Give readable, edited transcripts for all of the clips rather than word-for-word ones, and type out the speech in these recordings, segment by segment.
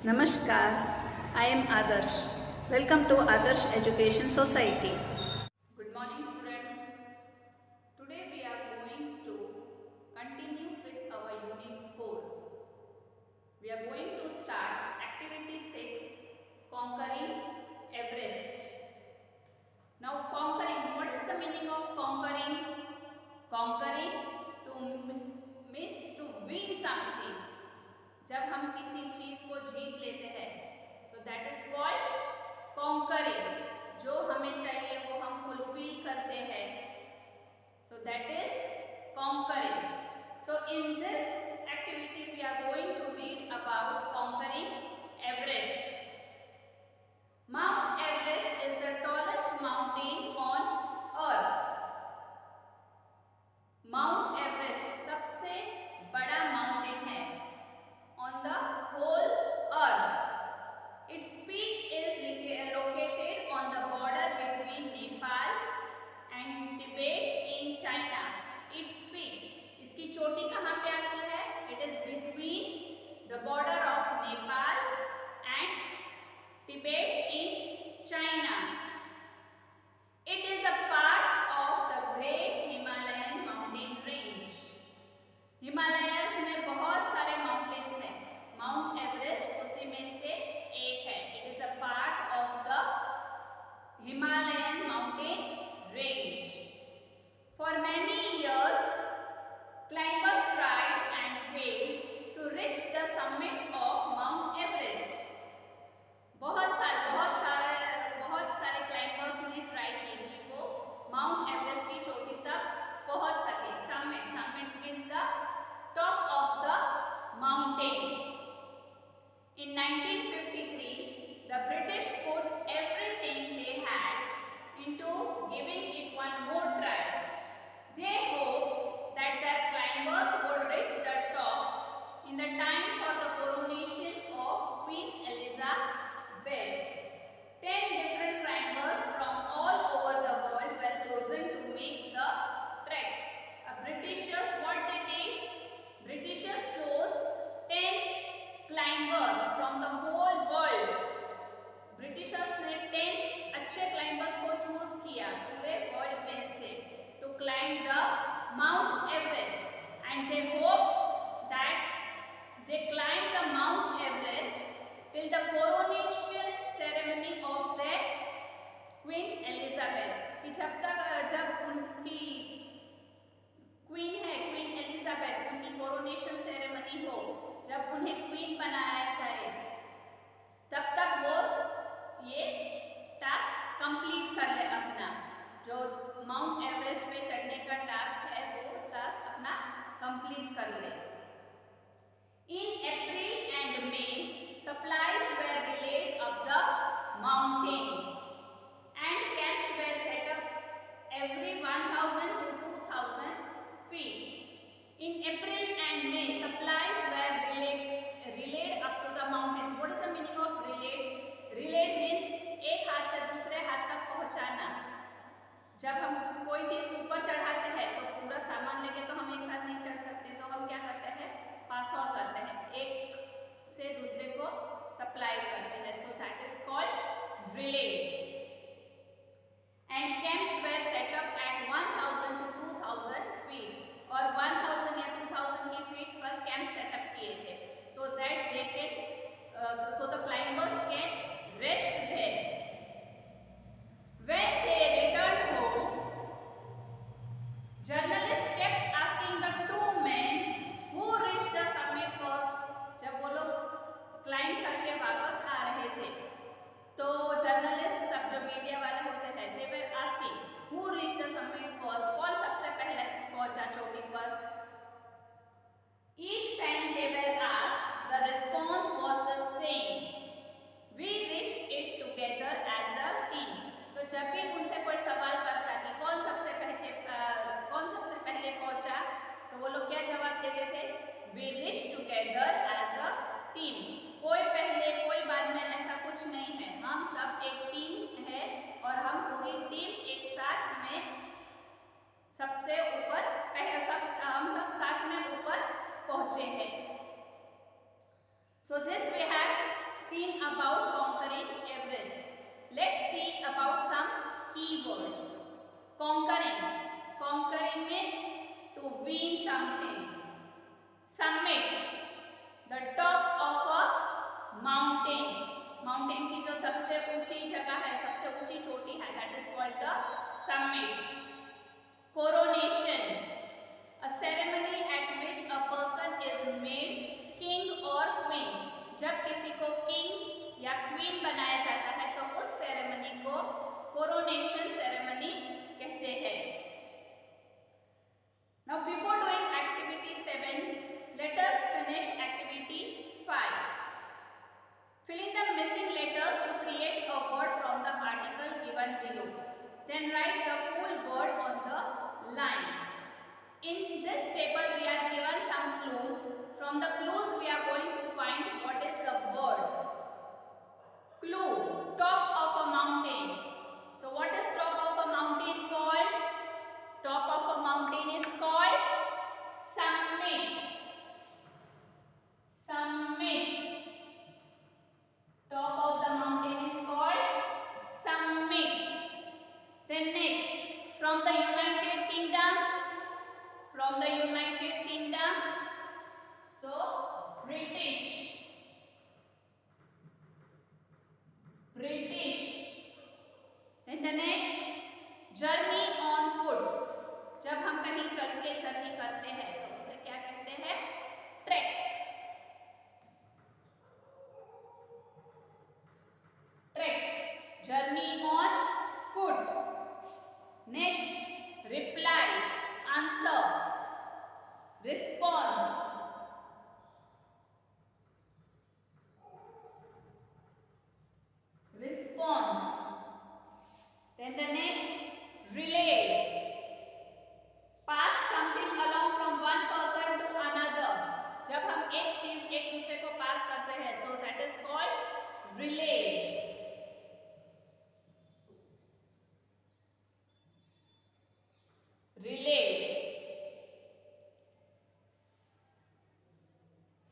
Namaskar, I am Adarsh. Welcome to Adarsh Education Society. Good morning students. Today we are going to continue with our unit 4. We are going to start activity 6, conquering Everest. Now conquering, what is the meaning of conquering? Conquering means to win something. जब हम किसी चीज को जीत लेते हैं, so that is called conquering. जो हमें चाहिए वो हम फुलफिल करते हैं, so that is conquering. So in this activity we are going to read about conquering Everest. Mount Everest is the tallest mountain on earth. Mount Everest सबसे बड़ा mountain है on the whole earth. Its peak is located on the border between Nepal and Tibet in China. Its peak, इसकी चोटी कहाँ पे आती है? It is between the border of Nepal and Tibet in China. It is a part of the Great Himalayan Mountain Range. Himalayas में बहुत सारे mountains हैं, माउंट एवरेस्ट उसी में से एक है. It is a part of the Himalayan mountain range. For many years climbers tried and failed to reach the summit of Mount Everest. बहुत सारे क्लाइंबर्स ने ट्राई की कि वो माउंट एवरेस्ट की चोटी तक पहुंच सके. Summit means the top of the mountain. In 1953, the British put everything they had into giving it one more try. They hoped that their climbers would reach the top in the time for the coronation of Queen Elizabeth. 10 different climbers from all over the world were chosen to make the trek. Britishers, what they did? Britishers chose 10 climbers from the whole world. Britishers ने 10 अच्छे climbers को choose किया पूरे world में से to climb the Mount Everest, and they hope that they climb the Mount Everest till the coronation ceremony of their Queen Elizabeth. कि जब उनकी क्वीन है, क्वीन एलिजाबेथ, उनकी कोरोनेशन सेरेमनी हो, जब उन्हें क्वीन बनाया जाए, तब तक वो ये टास्क कंप्लीट कर ले, अपना जो माउंट एवरेस्ट पे चढ़ने का टास्क है वो टास्क अपना कंप्लीट कर ले. In April and May supplies were relayed up the mountain and camps were set up every 1000 to 2000 feet. In April and May, supplies were relayed up to the mountains. What is the meaning of relayed? Relayed means एक हाथ से दूसरे हाथ तक पहुंचाना. जब हम कोई चीज ऊपर चढ़ाते हैं तो पूरा सामान लेके तो हम एक साथ नहीं चढ़ सकते, तो हम क्या करते हैं? पास ऑन करते हैं, एक से दूसरे को सप्लाई करते हैं. So that is called relayed. And camps were set up at 1000 to 2000 feet. और 1000 या 2000 की फीट पर कैंप सेटअप किए थे, so that they can so the climbers can rest there. When they returned home, journalists kept asking the two men who reached the summit first. जब वो लोग climb करके वापस आ रहे थे तो जर्नलिस्ट सब जो मीडिया वाले होते हैं, they were asking who reached the summit first, कौन सबसे पहले पहुंचा चोटी पर. Each time they were asked, the response was the same: we reached it together as a team. तो जब भी उनसे कोई सवाल करता कि कौन सबसे पहले पहुंचा, तो वो लोग क्या जवाब देते थे? We reached together as a team. कोई पहले कोई बाद में ऐसा कुछ नहीं है, हम सब एक टीम है और हम पूरी टीम एक साथ में सबसे ऊपर हम सब साथ में ऊपर पहुंचे हैं. So this we have seen about conquering Everest. Let's see about some keywords. Conquering. Conquering means to win something. Summit. The top of a mountain. Mountain की जो सबसे ऊंची जगह है, सबसे ऊंची चोटी है, that is called the summit. Coronation. A ceremony at which a person is made king or queen. जब किसी को king या queen बनाया जाता है तो उस सेरेमनी को coronation ceremony कहते हैं. Now before doing activity 7, let us finish activity 5. Fill in the missing letters to create a word from the article given below. Then write the full word on the line. In this table we are given some clues. From the clues we are going to find what is the word. Clue, top of a mountain. So what is top of a mountain called? Top of a mountain is called summit. Summit. Top of the mountain is called summit. Then next, from the United Kingdom. From the United Kingdom. So British. British. Then the next, journey on foot. जब हम कहीं चल के journey करते हैं तो उसे क्या कहते हैं? Track. Trek. Journey on foot. Next, reply, answer, response. Response. Then the next, relay. Pass something along from one person to another. जब हम एक चीज एक दूसरे को पास करते हैं, so that is called relay. Relay.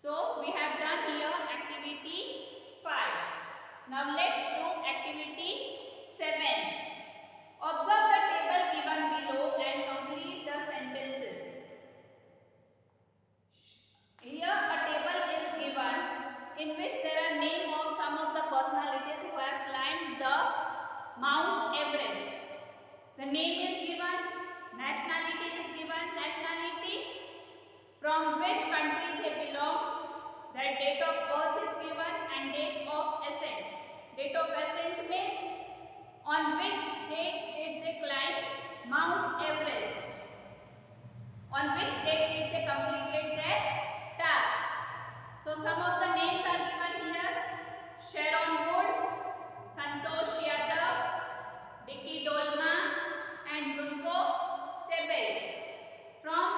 So we have done here activity 5. Now let's do activity 7. Observe the table given below and complete the sentences. Here a table is given in which there are names of some of the personalities who have climbed the Mount Everest. The name is given, nationality is given, nationality, from which country they belong, their date of birth is given, and date of ascent. Date of ascent means on which date did they climb Mount Everest, on which date did they completed their task. So some of the names are given here: Sharon Wood, Santosh Yadav, Dicky Dolma, and Junko Tebel. From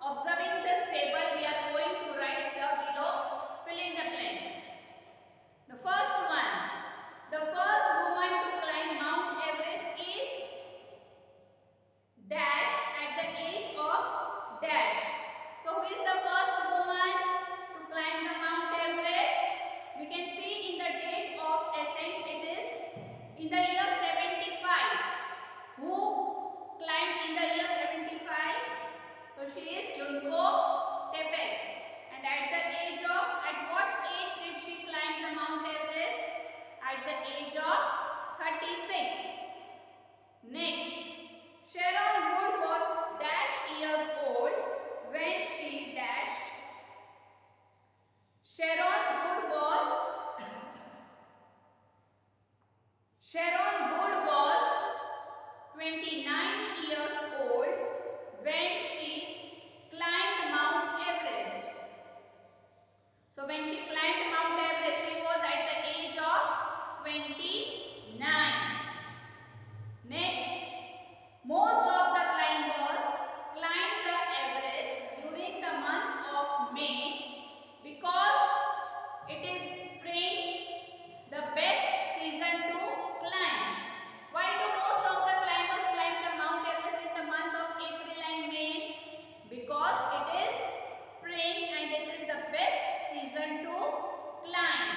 observing this table, we are going to write the below fill in the blanks. The first one, the first woman to climb Mount Everest is dash at the age of dash. So who is the first woman to climb the Mount Everest? We can see in the date of ascent it is in the year 75. Who climbed in the year 75? So she is Junko Tebel. And at what age did she climb the Mount Everest? At the age of 36. Next, Sharon Wood was dash years old when she dash. Sharon Wood was 29 years old when she climbed Mount Everest. So when she climbed Mount Everest, she was at the age of 29. Next, most of the climbers climb the Everest during the month of May because it is spring, the best season to climb. Why do most of the climbers climb the Mount Everest in the month of April and May? Because it is spring and it is the best season to climb.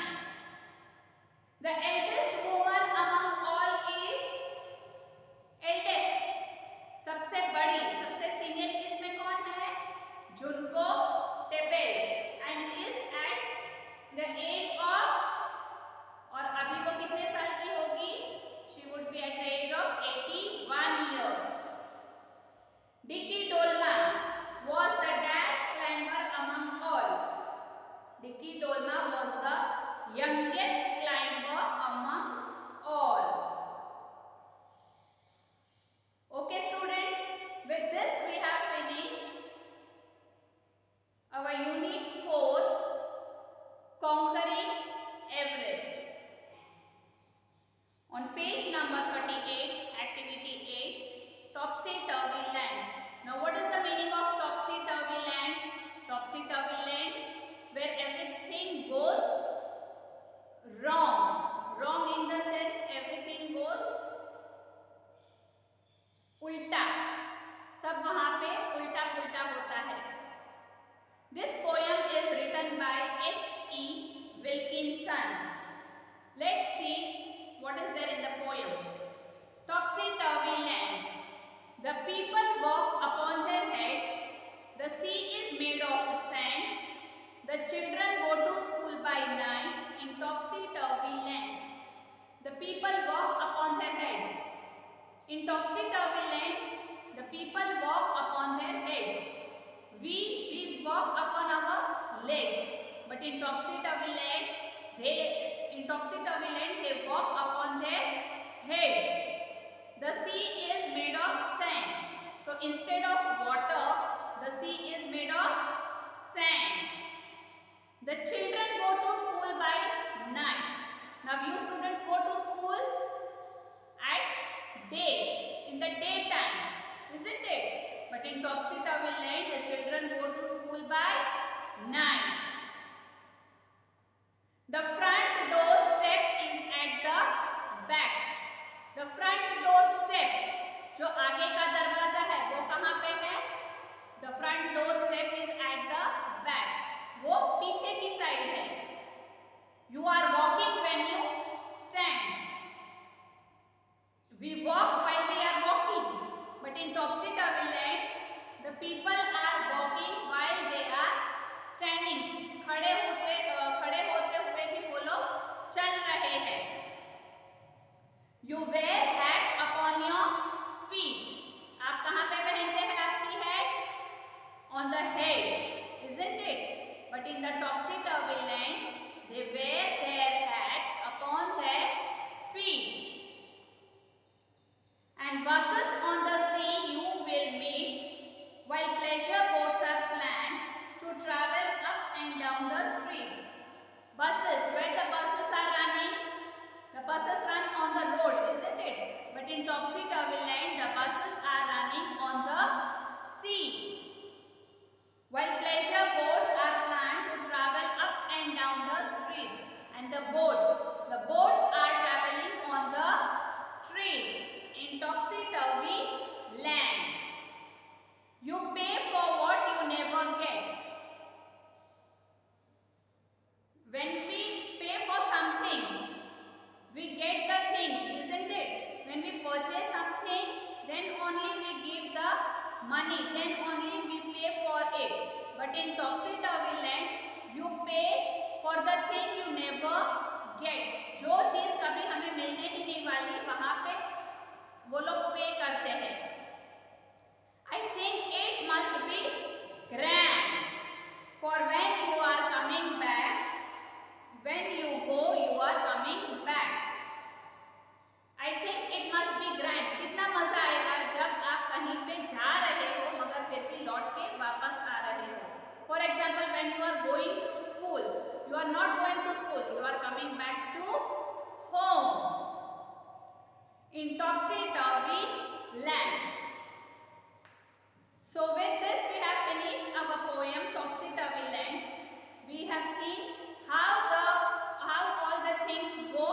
youngest climber among all. Okay students, with this we have finished our unit 4, conquering Everest. On page number 38, activity 8, topsy-turvy land. Now what is the meaning of topsy-turvy land? Topsy-turvy land where everything goes wrong. Wrong in the sense everything goes उल्टा, सब वहां पे उल्टा पुल्टा होता है. This poem is written by H.E. Wilkinson. Let's see what is there in the poem. Topsy-turvy land. The people walk upon their heads. The sea is made of sand. The children go to school by night in topsy-turvy land. The people walk upon their heads. In topsy-turvy land, the people walk upon their heads. We walk upon our legs, but in topsy-turvy land, they walk upon their heads. The sea is made of sand. So instead of water, the sea is made of sand. The children go to school by night. Now you students go to school at day, in the daytime, isn't it? But in topsy-turvy land, the children go to school by night. The front door step is at the back. The front door step, जो आगे का दरवाजा है, वो कहाँ पे है? The front door step is at the back. वो पीछे की साइड है. You are walking when you stand. We walk while we are walking, but in topsy-turvy land, the people are walking while they are standing. खड़े होते हुए भी वो लोग चल रहे हैं. You wear hat upon your feet. आप कहाँ पे पहनते हैं आपकी hat? On the head, isn't it? But in the topsy-turvy land, they wear their hat upon their feet. And buses on the sea you will meet, while pleasure boats are planned to travel up and down the streets. Buses, where the buses are running? The buses run on the road, isn't it? But in topsy-turvy land, the buses are running on the sea. While pleasure boats are planned to travel up and down the streets. And the boats are traveling on the streets in topsy-turvy land. You pay for what you never get. When we pay for something, we get the things, isn't it? When we purchase something, then only we give the money, then only we pay for it. But in topsy-turvy land, you pay for the thing you never get. जो चीज कभी हमें मिलने ही नहीं वाली, वहां पे वो लोग पे करते हैं. I think it must be grand, for when you are coming back, when you go, you are coming back. I think it must be grand. कितना मजा आएगा जब आप कहीं पे जा रहे हो मगर फिर भी लौट के वापस आ रहे हो. For example, when you are going to school, you are not going to school, you are coming back to home. In topsy-turvy land. So with this we have finished our poem Topsy-Turvy Land. We have seen how all the things go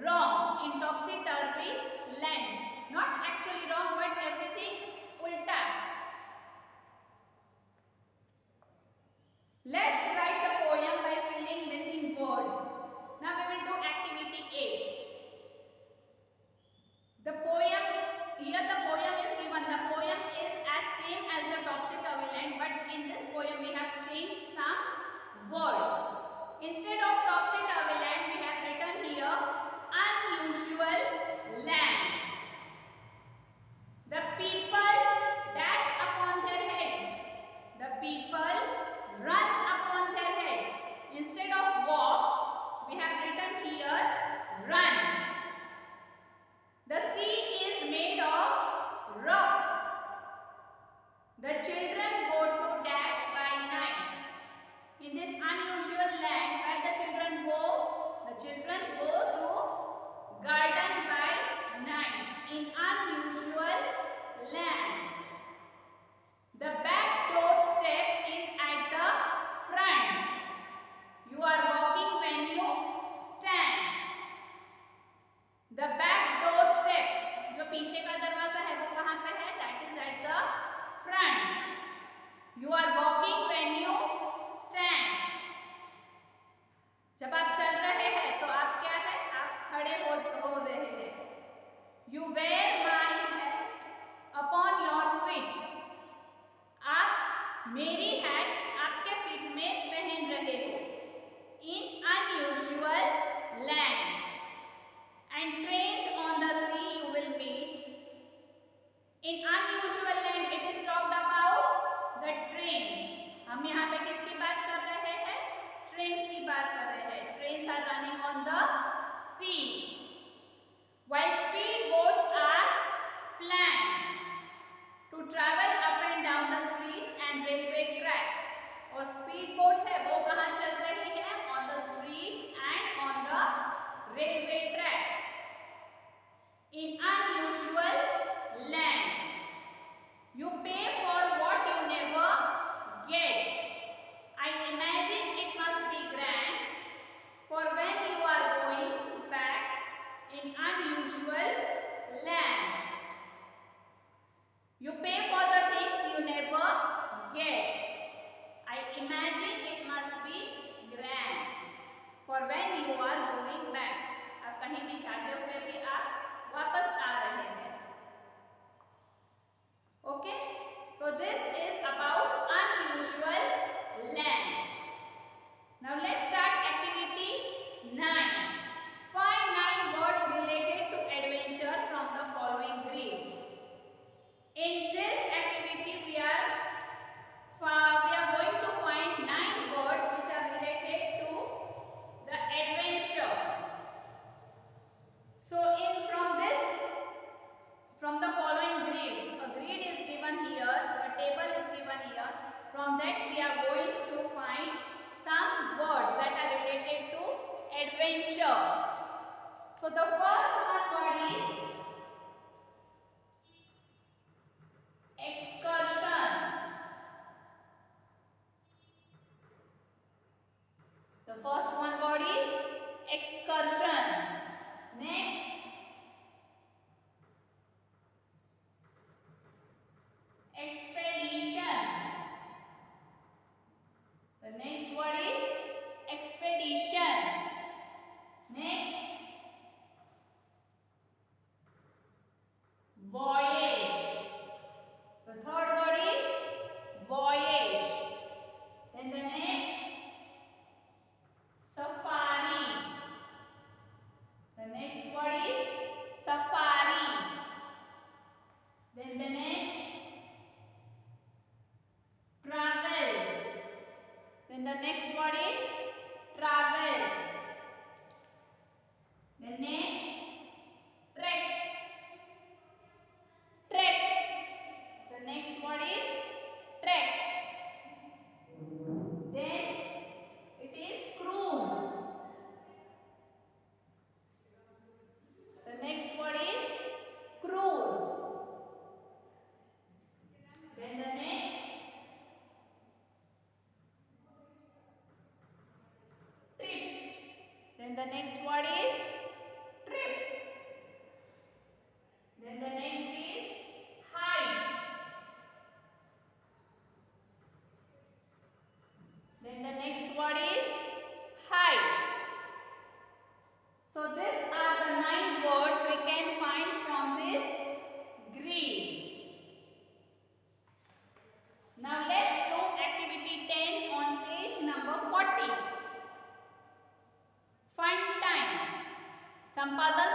wrong in topsy-turvy land. Not actually wrong, but everything ulta. Let's write a poem by filling missing words. Now we will do activity 8. The poem is given. The poem is as same as the topsy-turvy land, but in this poem we have changed some words. Instead of topsy-turvy land, we have written here unusual land. The people dash are running on the sea, while speedboats are planned to travel up and down the streets and railway tracks. और speed boats है वो कहाँ चल रही है? On the streets and on the railway tracks in unusual land. You pay for what you never get. I imagine it must be grand, for when you are going back in unusual land. You pay for the things you never get. I imagine it must be grand, for when you are going back. अब कहीं भी जाते हुए भी आप वापस आ रहे हैं. Okay, so this is about unusual land. Now let's start activity 9. Find 9 words related to adventure from the following grid. In this activity we are going to find 9 words which are related to the adventure. So from the following grid, a grid is given here, a table is given here. From that we are going to find some words that are related to adventure. So the first one word is excursion. The first one word is excursion. Next, expedition. The next word is expedition. Next, voyage. The third word is voyage. Then the next, safari. The next word is safari. Then the next, travel. Then the next word is travel. The next, trek. Trek. The next word is trek. Then it is cruise. The next word is cruise. Then the next, trip. Then the next word is trip. Then the next is height. Then the next word is height. So these are the 9 words we can find from this grid. Now let's do activity 10 on page number 40. Fun time. Some puzzles